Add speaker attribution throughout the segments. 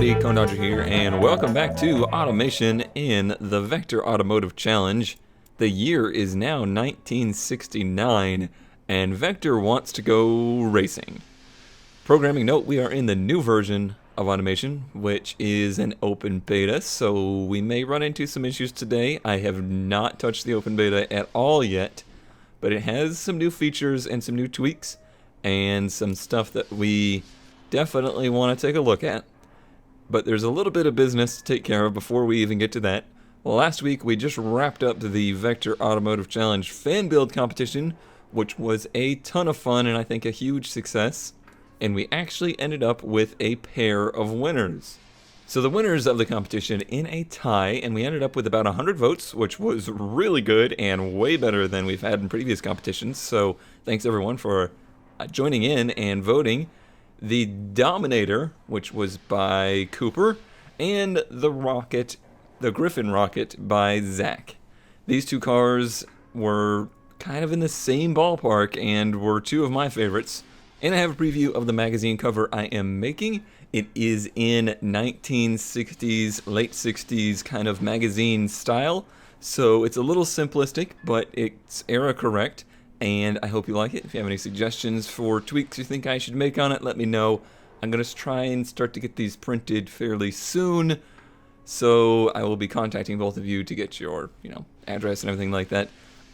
Speaker 1: everybody, Cone Dodger here, and welcome back to Automation in the Vector Automotive Challenge. The year is now 1969, and Vector wants to go racing. Programming note, we are in the new version of Automation, which is an open beta, so we may run into some issues today. I have not touched the open beta at all yet, but it has some new features and some new tweaks, and some stuff that we definitely want to take a look at. But there's a little bit of business to take care of before we even get to that. Last week we just wrapped up the Vector Automotive Challenge fan build competition, which was a ton of fun and I think a huge success. And we actually ended up with a pair of winners. So the winners of the competition in a tie, and we ended up with about 100 votes, which was really good and way better than we've had in previous competitions. So thanks everyone for joining in and voting. The Dominator, which was by Cooper, and the Rocket, the Griffin Rocket by Zach. These two cars were kind of in the same ballpark and were two of my favorites. And I have a preview of the magazine cover I am making. It is in 1960s, late 60s kind of magazine style. So it's a little simplistic, but it's era correct. And I hope you like it. If you have any suggestions for tweaks you think I should make on it, let me know. I'm going to try and start to get these printed fairly soon. So I will be contacting both of you to get your, address and everything like that.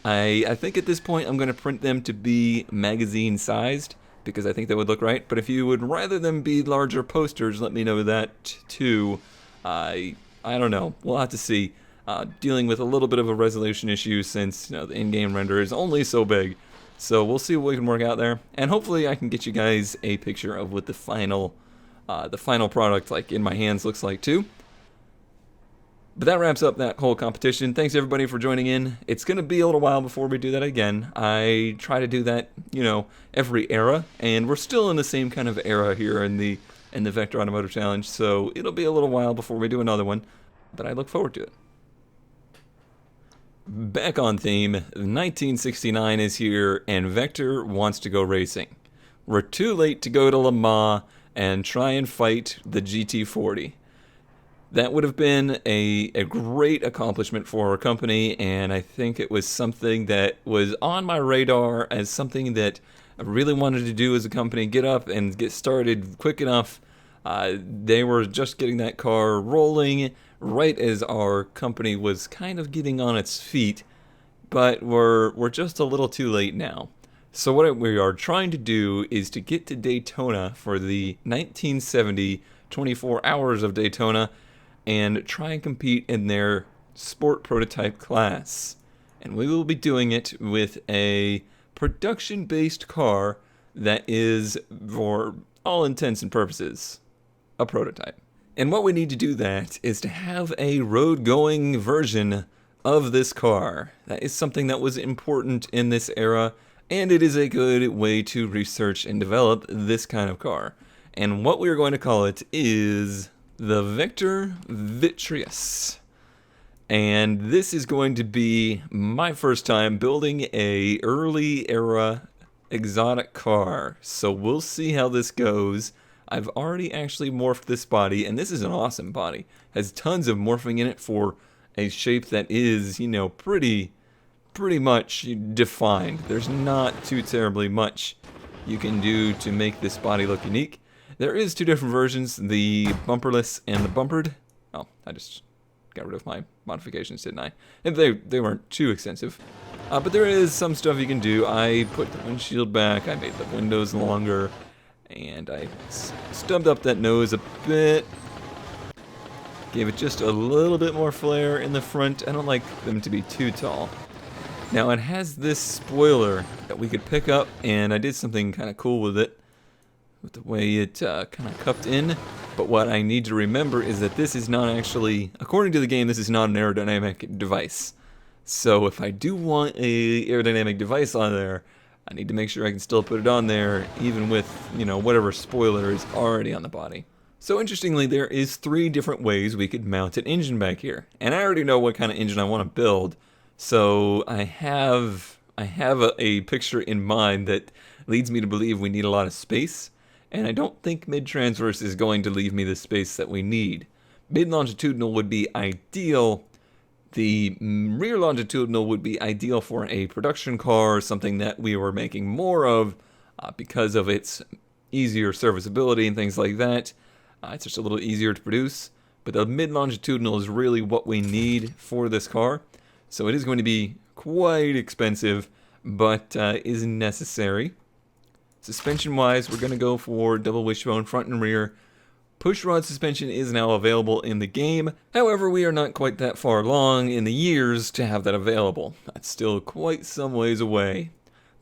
Speaker 1: I think at this point I'm going to print them to be magazine sized because I think that would look right. But if you would rather them be larger posters, let me know that too. I don't know. We'll have to see. Dealing with a little bit of a resolution issue since the in-game render is only so big. So we'll see what we can work out there, and hopefully I can get you guys a picture of what the final product like in my hands looks like too. But that wraps up that whole competition. Thanks everybody for joining in. It's going to be a little while before we do that again. I try to do that, every era, and we're still in the same kind of era here in the Vector Automotive Challenge. So it'll be a little while before we do another one, but I look forward to it. Back on theme, 1969 is here, and Vector wants to go racing. We're too late to go to Le Mans and try and fight the GT40. That would have been a great accomplishment for our company, and I think it was something that was on my radar as something that I really wanted to do as a company, get up and get started quick enough. They were just getting that car rolling right as our company was kind of getting on its feet, but we're just a little too late now. So what we are trying to do is to get to Daytona for the 1970 24 Hours of Daytona and try and compete in their sport prototype class. And we will be doing it with a production-based car that is, for all intents and purposes, a prototype. And what we need to do that is to have a road-going version of this car. That is something that was important in this era, and it is a good way to research and develop this kind of car. And what we are going to call it is the Vector Vitreous. And this is going to be my first time building a early era exotic car. So we'll see how this goes. I've already actually morphed this body, and this is an awesome body. Has tons of morphing in it for a shape that is, pretty much defined. There's not too terribly much you can do to make this body look unique. There is two different versions, the bumperless and the bumpered. Oh, I just got rid of my modifications, didn't I? And they weren't too extensive. But there is some stuff you can do. I put the windshield back, I made the windows longer, and I stubbed up that nose a bit. Gave it just a little bit more flair in the front. I don't like them to be too tall. Now it has this spoiler that we could pick up, and I did something kind of cool with it, with the way it kind of cupped in. But what I need to remember is that this is not actually, according to the game, this is not an aerodynamic device. So if I do want a aerodynamic device on there, I need to make sure I can still put it on there, even with, whatever spoiler is already on the body. So interestingly, there is 3 different ways we could mount an engine back here. And I already know what kind of engine I want to build. So I have a picture in mind that leads me to believe we need a lot of space. and I don't think mid-transverse is going to leave me the space that we need. Mid-longitudinal would be ideal. The rear longitudinal would be ideal for a production car, something that we were making more of because of its easier serviceability and things like that. It's just a little easier to produce. But the mid-longitudinal is really what we need for this car. So it is going to be quite expensive, but is necessary. Suspension-wise, we're going to go for double wishbone front and rear. Pushrod suspension is now available in the game. However, we are not quite that far along in the years to have that available. That's still quite some ways away.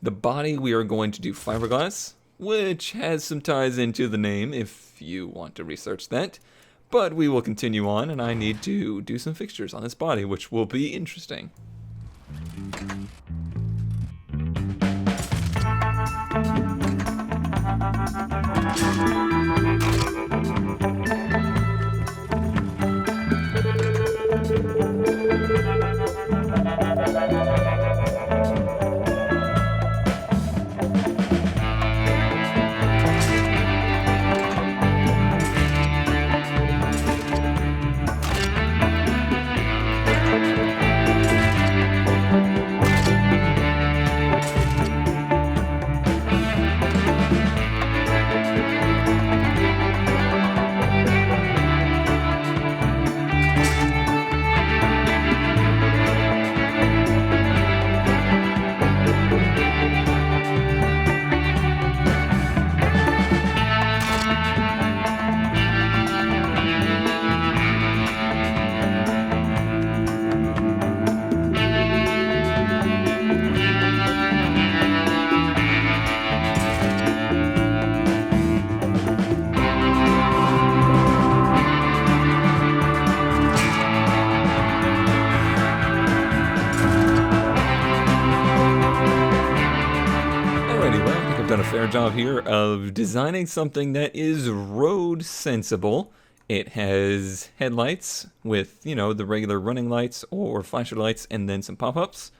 Speaker 1: The body, we are going to do fiberglass, which has some ties into the name if you want to research that. But we will continue on, and I need to do some fixtures on this body, which will be interesting. Done a fair job here of designing something that is road sensible. It has headlights with, the regular running lights or flasher lights and then some pop-ups,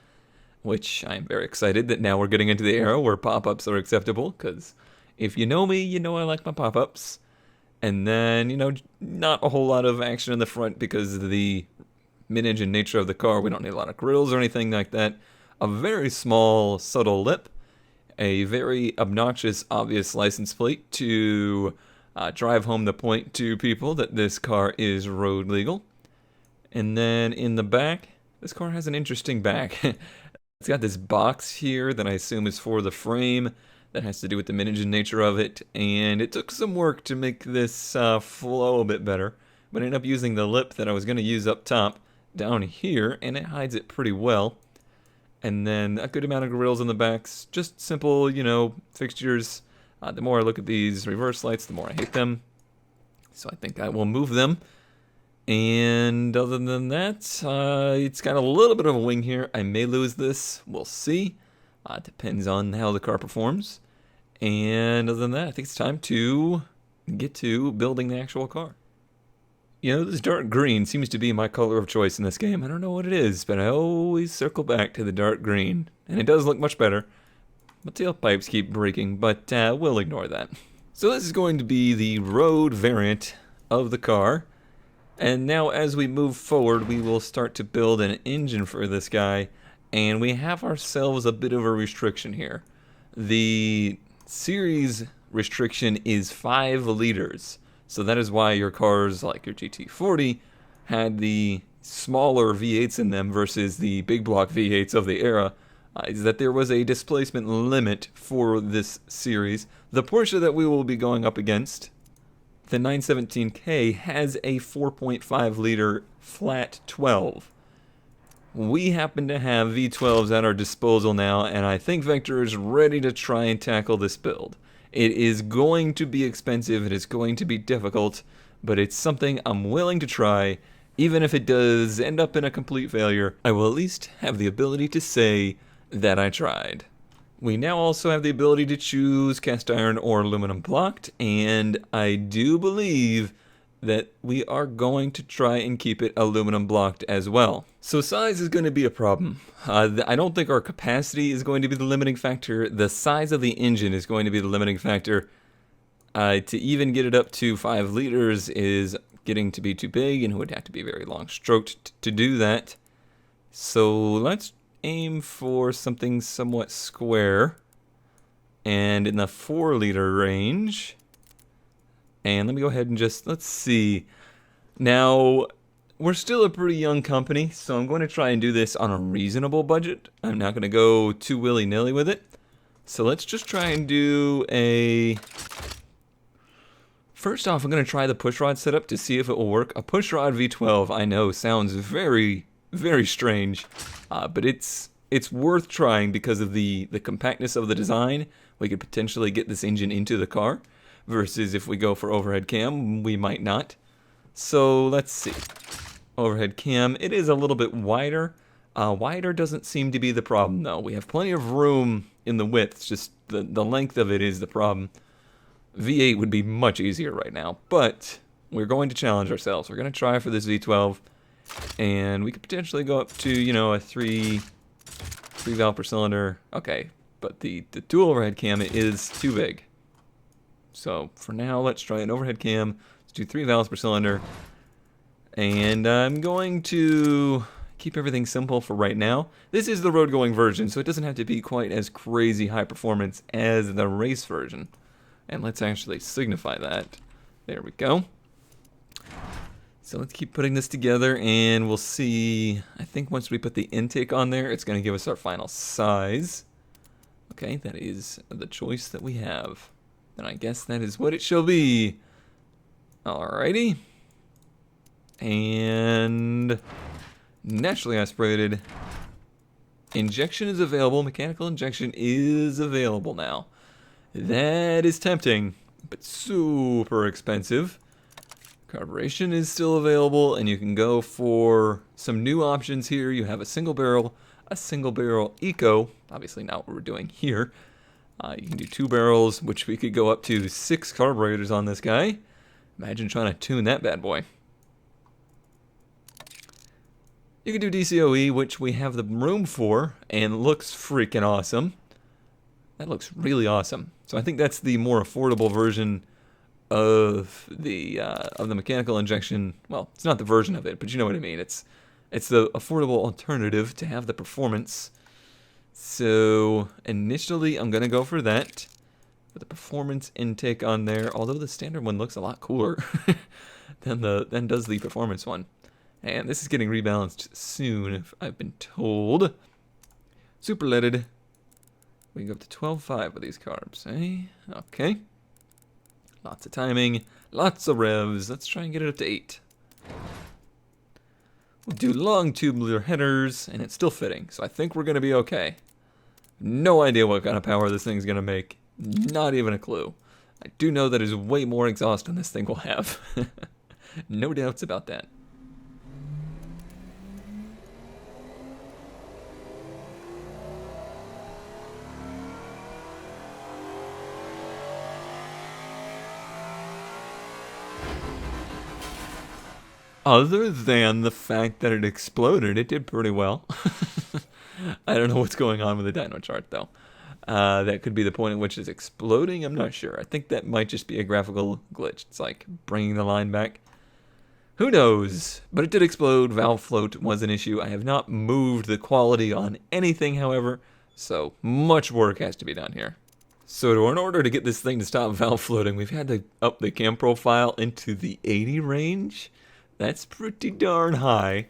Speaker 1: which I'm very excited that now we're getting into the era where pop-ups are acceptable, because if you know me, you know I like my pop-ups. And then, not a whole lot of action in the front because of the mid-engine nature of the car. We don't need a lot of grills or anything like that. A very small, subtle lip. A very obnoxious, obvious license plate to drive home the point to people that this car is road legal. And then in the back, this car has an interesting back. It's got this box here that I assume is for the frame. That has to do with the mid-engine nature of it. And it took some work to make this flow a bit better. But I ended up using the lip that I was going to use up top down here, and it hides it pretty well. And then a good amount of grills on the backs, just simple, fixtures. The more I look at these reverse lights, the more I hate them. So I think I will move them. And other than that, it's got a little bit of a wing here. I may lose this. We'll see. Depends on how the car performs. And other than that, I think it's time to get to building the actual car. This dark green seems to be my color of choice in this game. I don't know what it is, but I always circle back to the dark green. And it does look much better. My tailpipes keep breaking, but we'll ignore that. So this is going to be the road variant of the car. And now as we move forward, we will start to build an engine for this guy. And we have ourselves a bit of a restriction here. The series restriction is 5 liters. So that is why your cars like your GT40 had the smaller V8s in them versus the big block V8s of the era, is that there was a displacement limit for this series. The Porsche that we will be going up against, the 917K, has a 4.5 liter flat 12. We happen to have V12s at our disposal now, and I think Vector is ready to try and tackle this build. It is going to be expensive, it is going to be difficult, but it's something I'm willing to try. Even if it does end up in a complete failure, I will at least have the ability to say that I tried. We now also have the ability to choose cast iron or aluminum blocked, and I do believe that we are going to try and keep it aluminum blocked as well. So size is going to be a problem. I don't think our capacity is going to be the limiting factor. The size of the engine is going to be the limiting factor. To even get it up to 5 liters is getting to be too big, and it would have to be very long stroked to do that. So let's aim for something somewhat square and in the 4-liter range. And let me go ahead and let's see. Now, we're still a pretty young company, so I'm going to try and do this on a reasonable budget. I'm not going to go too willy-nilly with it. So let's just try and do a... First off, I'm going to try the pushrod setup to see if it will work. A pushrod V12, I know, sounds very, very strange, but it's worth trying because of the compactness of the design. We could potentially get this engine into the car, versus if we go for overhead cam, we might not. So let's see. Overhead cam, it is a little bit wider. Wider doesn't seem to be the problem, though. We have plenty of room in the width, it's just the length of it is the problem. V8 would be much easier right now, but we're going to challenge ourselves. We're going to try for this V12, and we could potentially go up to, you know, a 3 valve per cylinder. Okay, but the dual overhead cam is too big. So for now, let's try an overhead cam. Let's do 3 valves per cylinder. And I'm going to keep everything simple for right now. This is the road-going version, so it doesn't have to be quite as crazy high performance as the race version. And let's actually signify that. There we go. So let's keep putting this together, and we'll see. I think once we put the intake on there, it's going to give us our final size. Okay, that is the choice that we have. And I guess that is what it shall be. Alrighty. And naturally aspirated. Injection is available. Mechanical injection is available now. That is tempting, but super expensive. Carburation is still available, and you can go for some new options here. You have a single barrel eco, obviously not what we're doing here. You can do 2 barrels, which we could go up to 6 carburetors on this guy. Imagine trying to tune that bad boy. You can do DCOE, which we have the room for, and looks freaking awesome. That looks really awesome. So I think that's the more affordable version of the mechanical injection. Well, it's not the version of it, but you know what I mean. It's the affordable alternative to have the performance. So initially, I'm gonna go for that. With the performance intake on there, although the standard one looks a lot cooler than does the performance one. And this is getting rebalanced soon, if I've been told. Super leaded. We can go up to 12.5 with these carbs, eh? Okay. Lots of timing, lots of revs. Let's try and get it up to 8. We'll do long tubular headers, and it's still fitting, so I think we're going to be okay. No idea what kind of power this thing's going to make. Not even a clue. I do know that is way more exhaust than this thing will have. No doubts about that. Other than the fact that it exploded, it did pretty well. I don't know what's going on with the dyno chart, though. That could be the point at which it's exploding. I'm not sure. I think that might just be a graphical glitch. It's like bringing the line back. Who knows? But it did explode. Valve float was an issue. I have not moved the quality on anything, however, so much work has to be done here. So in order to get this thing to stop valve floating, we've had to up the cam profile into the 80 range. That's pretty darn high,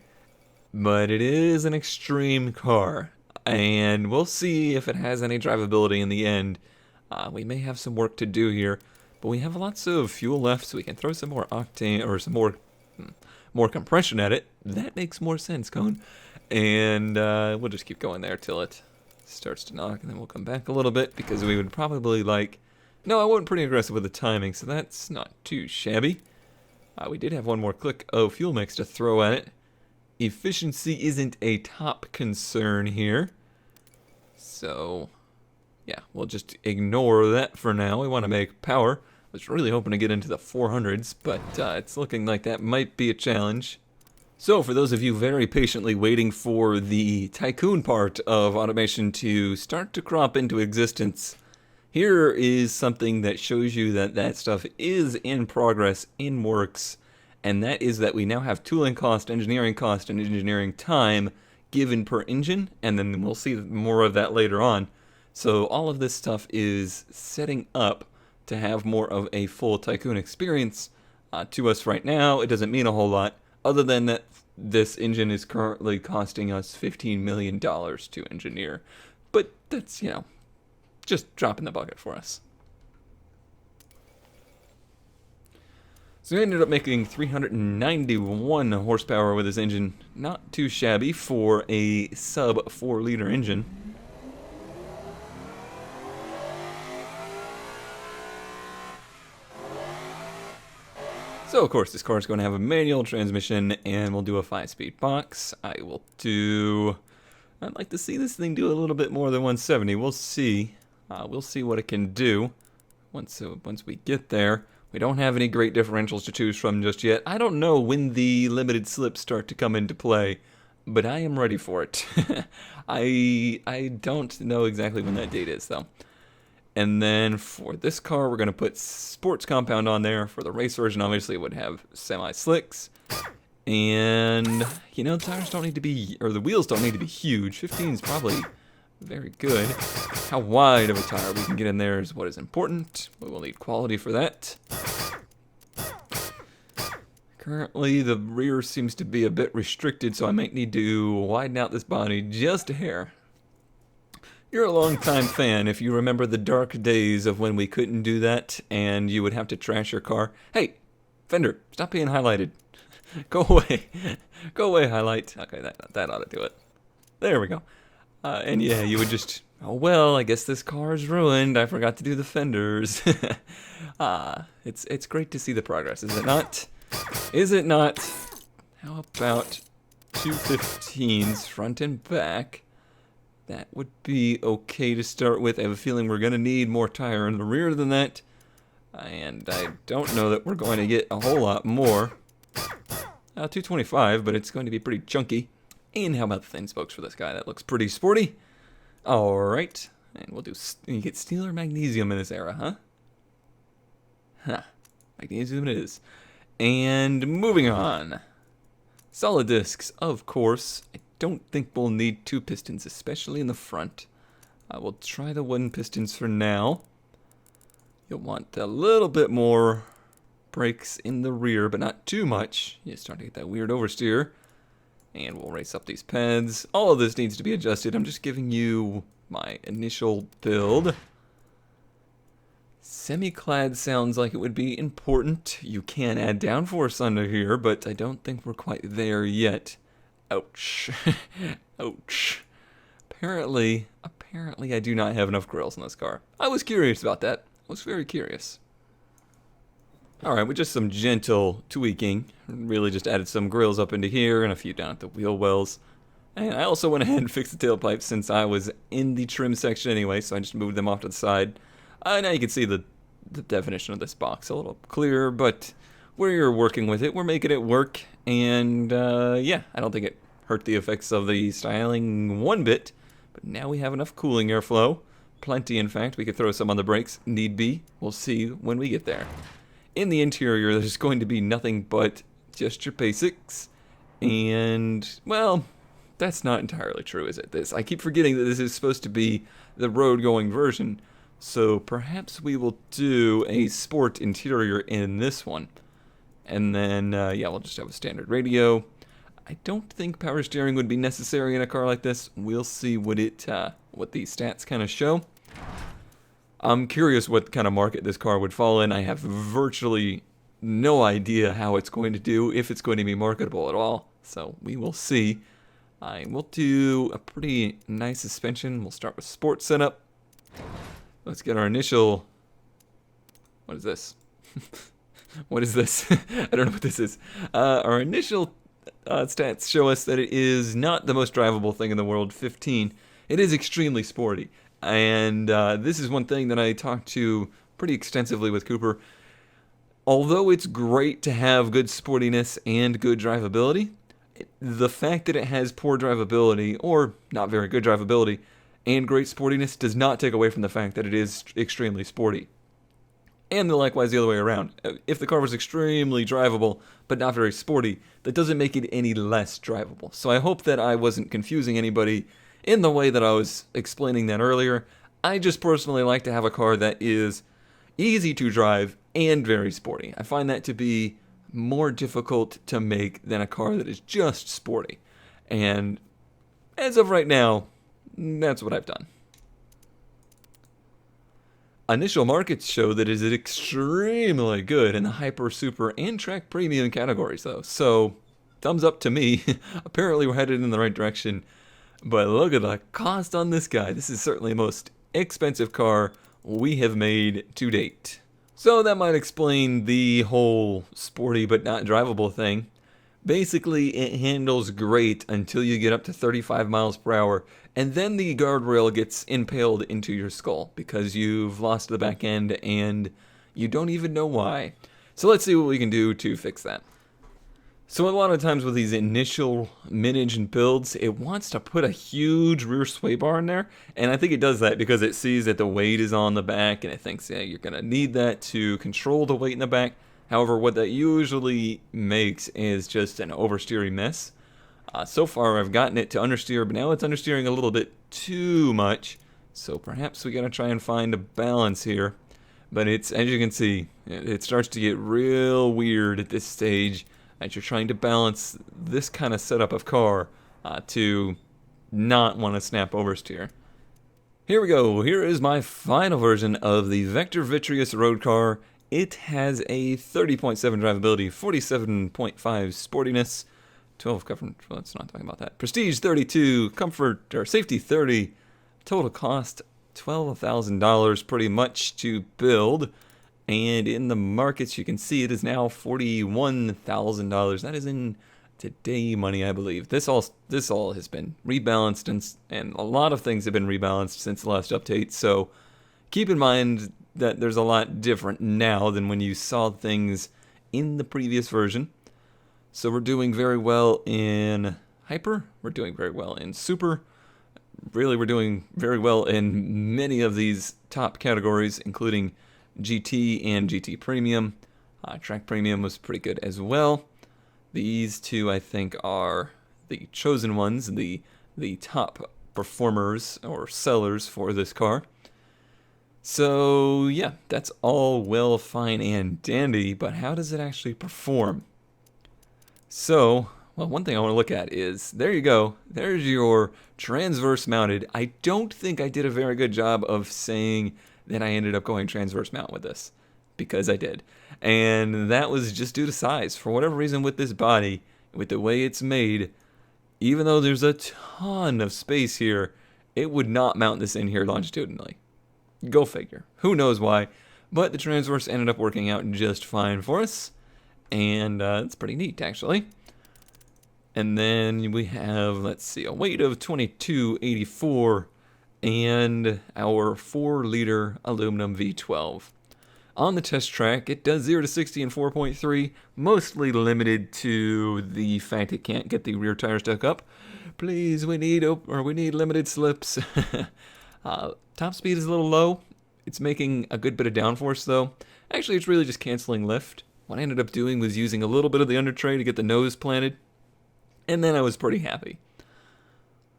Speaker 1: but it is an extreme car, and we'll see if it has any drivability in the end. We may have some work to do here, but we have lots of fuel left, so we can throw some more octane, or some more compression at it. That makes more sense, Cone. And we'll just keep going there till it starts to knock, and then we'll come back a little bit, because we would probably like... No, I wasn't pretty aggressive with the timing, so that's not too shabby. We did have one more click of fuel mix to throw at it. Efficiency isn't a top concern here. So, yeah, we'll just ignore that for now. We want to make power. I was really hoping to get into the 400s, but it's looking like that might be a challenge. So, for those of you very patiently waiting for the Tycoon part of automation to start to crop into existence, Here is something that shows you that that stuff is in progress, in works, and that is that we now have tooling cost, and engineering time given per engine, and then we'll see more of that later on. So all of this stuff is setting up to have more of a full Tycoon experience. To us right now, it doesn't mean a whole lot, other than that this engine is currently costing us $15 million to engineer. But that's, just drop in the bucket for us. So we ended up making 391 horsepower with this engine. Not too shabby for a sub 4 liter engine. So of course this car is going to have a manual transmission, and we'll do a 5-speed box. I'd like to see this thing do a little bit more than 170. We'll see. We'll see what it can do once we get there. We don't have any great differentials to choose from just yet. I don't know when the limited slips start to come into play, but I am ready for it. I don't know exactly when that date is, though. And then for this car, we're going to put sports compound on there. For the race version, obviously, it would have semi-slicks. And, the tires don't need to be, or the wheels don't need to be huge. 15 is probably very good. How wide of a tire we can get in there is what is important. We will need quality for that. Currently, the rear seems to be a bit restricted, so I might need to widen out this body just a hair. You're a long-time fan if you remember the dark days of when we couldn't do that and you would have to trash your car. Hey, fender, stop being highlighted. Go away. Go away, highlight. Okay, that ought to do it. There we go. And yeah, you would just, oh well, I guess this car is ruined. I forgot to do the fenders. It's great to see the progress, is it not? Is it not? How about 215s front and back? That would be okay to start with. I have a feeling we're going to need more tire in the rear than that. And I don't know that we're going to get a whole lot more. 225, but it's going to be pretty chunky. And how about the thin spokes for this guy? That looks pretty sporty. Alright. And we'll do... You get steel or magnesium in this era, huh? Huh. Magnesium it is. And moving on. Solid discs, of course. I don't think we'll need 2 pistons, especially in the front. We'll try the 1 pistons for now. You'll want a little bit more brakes in the rear, but not too much. You start to get that weird oversteer. And we'll race up these pads. All of this needs to be adjusted. I'm just giving you my initial build. Semi-clad sounds like it would be important. You can add downforce under here, but I don't think we're quite there yet. Ouch. Ouch. Apparently I do not have enough grills in this car. I was curious about that. I was very curious. Alright, with just some gentle tweaking, really just added some grills up into here and a few down at the wheel wells. And I also went ahead and fixed the tailpipe since I was in the trim section anyway, so I just moved them off to the side. Now you can see the definition of this box a little clearer, but we're working with it. We're making it work, and yeah, I don't think it hurt the effects of the styling one bit, but now we have enough cooling airflow. Plenty, in fact. We could throw some on the brakes, need be. We'll see when we get there. In the interior, there's going to be nothing but just your basics, and, well, that's not entirely true, is it? I keep forgetting that this is supposed to be the road-going version, so perhaps we will do a sport interior in this one. And then, yeah, we'll just have a standard radio. I don't think power steering would be necessary in a car like this. We'll see what the stats kind of show. I'm curious what kind of market this car would fall in. I have virtually no idea how it's going to do, if it's going to be marketable at all. So we will see. I will do a pretty nice suspension. We'll start with sport setup. Let's get our initial... What is this? What is this? I don't know what this is. Our initial stats show us that it is not the most drivable thing in the world, 15. It is extremely sporty. And this is one thing that I talked to pretty extensively with Cooper. Although it's great to have good sportiness and good drivability, the fact that it has poor drivability, or not very good drivability, and great sportiness does not take away from the fact that it is extremely sporty. And likewise the other way around. If the car was extremely drivable, but not very sporty, that doesn't make it any less drivable. So I hope that I wasn't confusing anybody in the way that I was explaining that earlier. I just personally like to have a car that is easy to drive and very sporty. I find that to be more difficult to make than a car that is just sporty. And as of right now, that's what I've done. Initial markets show that it is extremely good in the Hyper, Super, and Track Premium categories, though. So, thumbs up to me. Apparently, we're headed in the right direction. But look at the cost on this guy. This is certainly the most expensive car we have made to date. So, that might explain the whole sporty but not drivable thing. Basically, it handles great until you get up to 35 miles per hour, and then the guardrail gets impaled into your skull because you've lost the back end and you don't even know why. So let's see what we can do to fix that. So a lot of times with these initial mid-engine builds, it wants to put a huge rear sway bar in there, and I think it does that because it sees that the weight is on the back and it thinks, yeah, you're going to need that to control the weight in the back. However, what that usually makes is just an oversteering mess. So far, I've gotten it to understeer, but now it's understeering a little bit too much. So perhaps we gotta try and find a balance here. But it's, as you can see, it starts to get real weird at this stage as you're trying to balance this kind of setup of car to not want to snap oversteer. Here we go. Here is my final version of the Vector Vitreous road car. It has a 30.7 drivability, 47.5 sportiness, 12 comfort, well, let's not talk about that. Prestige 32, comfort, or safety 30, total cost $12,000 pretty much to build. And in the markets, you can see it is now $41,000. That is in today money, I believe. This all has been rebalanced, and a lot of things have been rebalanced since the last update. So keep in mind that there's a lot different now than when you saw things in the previous version. So we're doing very well in Hyper, we're doing very well in Super, really we're doing very well in many of these top categories, including GT and GT Premium. Track Premium was pretty good as well. These two, I think, are the chosen ones, the top performers or sellers for this car. So, yeah, that's all well, fine, and dandy, but how does it actually perform? So, well, one thing I want to look at is, there you go, there's your transverse mounted. I don't think I did a very good job of saying that I ended up going transverse mount with this, because I did. And that was just due to size. For whatever reason with this body, with the way it's made, even though there's a ton of space here, it would not mount this in here longitudinally. Go figure. Who knows why, but the transverse ended up working out just fine for us, and it's pretty neat, actually. And then we have, let's see, a weight of 2284 and our 4-liter aluminum V12. On the test track, it does 0 to 60 in 4.3, mostly limited to the fact it can't get the rear tire stuck up. Please, we need limited slips. Top speed is a little low. It's making a good bit of downforce though. Actually, it's really just canceling lift. What I ended up doing was using a little bit of the under tray to get the nose planted, and then I was pretty happy.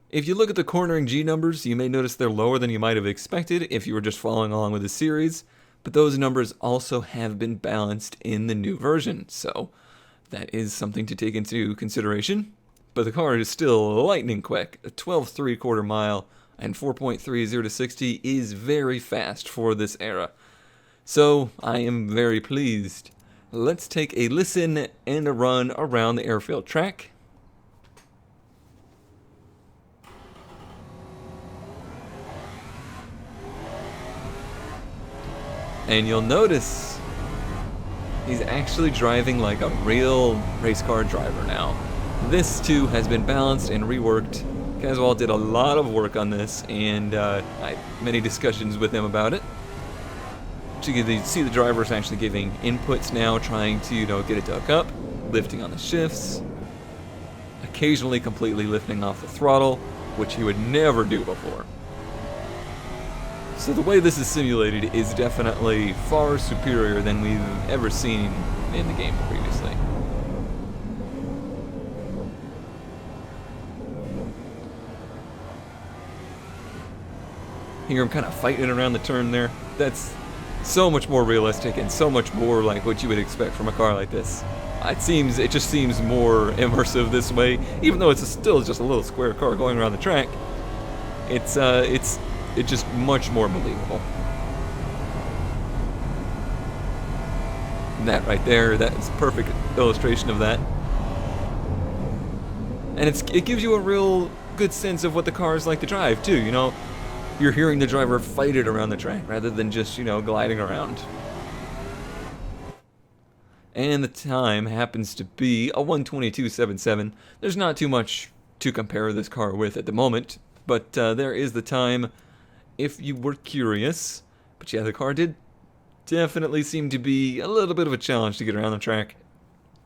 Speaker 1: If you look at the cornering G numbers, you may notice they're lower than you might have expected if you were just following along with the series, but those numbers also have been balanced in the new version, so that is something to take into consideration. But the car is still lightning quick. A 12 3/4 mile and 4.3 0 to 60 is very fast for this era. So I am very pleased. Let's take a listen and a run around the airfield track. And you'll notice he's actually driving like a real race car driver now. This too has been balanced and reworked. Caswell did a lot of work on this, and I had many discussions with him about it. You can see the drivers actually giving inputs now, trying to get it to hook up, lifting on the shifts, occasionally completely lifting off the throttle, which he would never do before. So the way this is simulated is definitely far superior than we've ever seen in the game previously. Here I'm kind of fighting around the turn there. That's so much more realistic and so much more like what you would expect from a car like this. It just seems more immersive this way, even though it's still just a little square car going around the track. It's just much more believable. That right there, that's a perfect illustration of that. And it gives you a real good sense of what the car is like to drive too, you know? You're hearing the driver fight it around the track rather than just, you know, gliding around. And the time happens to be a 1:22.77. There's not too much to compare this car with at the moment, but there is the time if you were curious. But yeah, the car did definitely seem to be a little bit of a challenge to get around the track.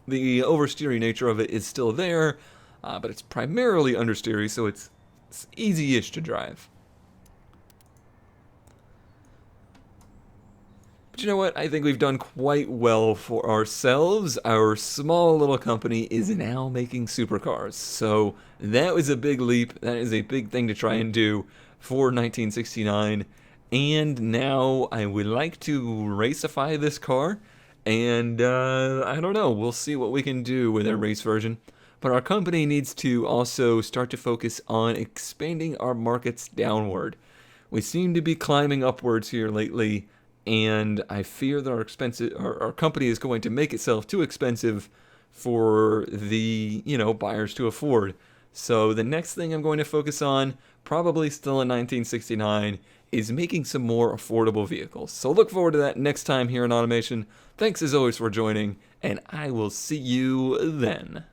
Speaker 1: The oversteery nature of it is still there, but it's primarily understeery, so it's easy-ish to drive. But you know what? I think we've done quite well for ourselves. Our small little company is now making supercars. So that was a big leap. That is a big thing to try and do for 1969. And now I would like to raceify this car. And I don't know. We'll see what we can do with a race version. But our company needs to also start to focus on expanding our markets downward. We seem to be climbing upwards here lately. And I fear that our company is going to make itself too expensive for the, you know, buyers to afford. So the next thing I'm going to focus on, probably still in 1969, is making some more affordable vehicles. So look forward to that next time here in Automation. Thanks as always for joining, and I will see you then.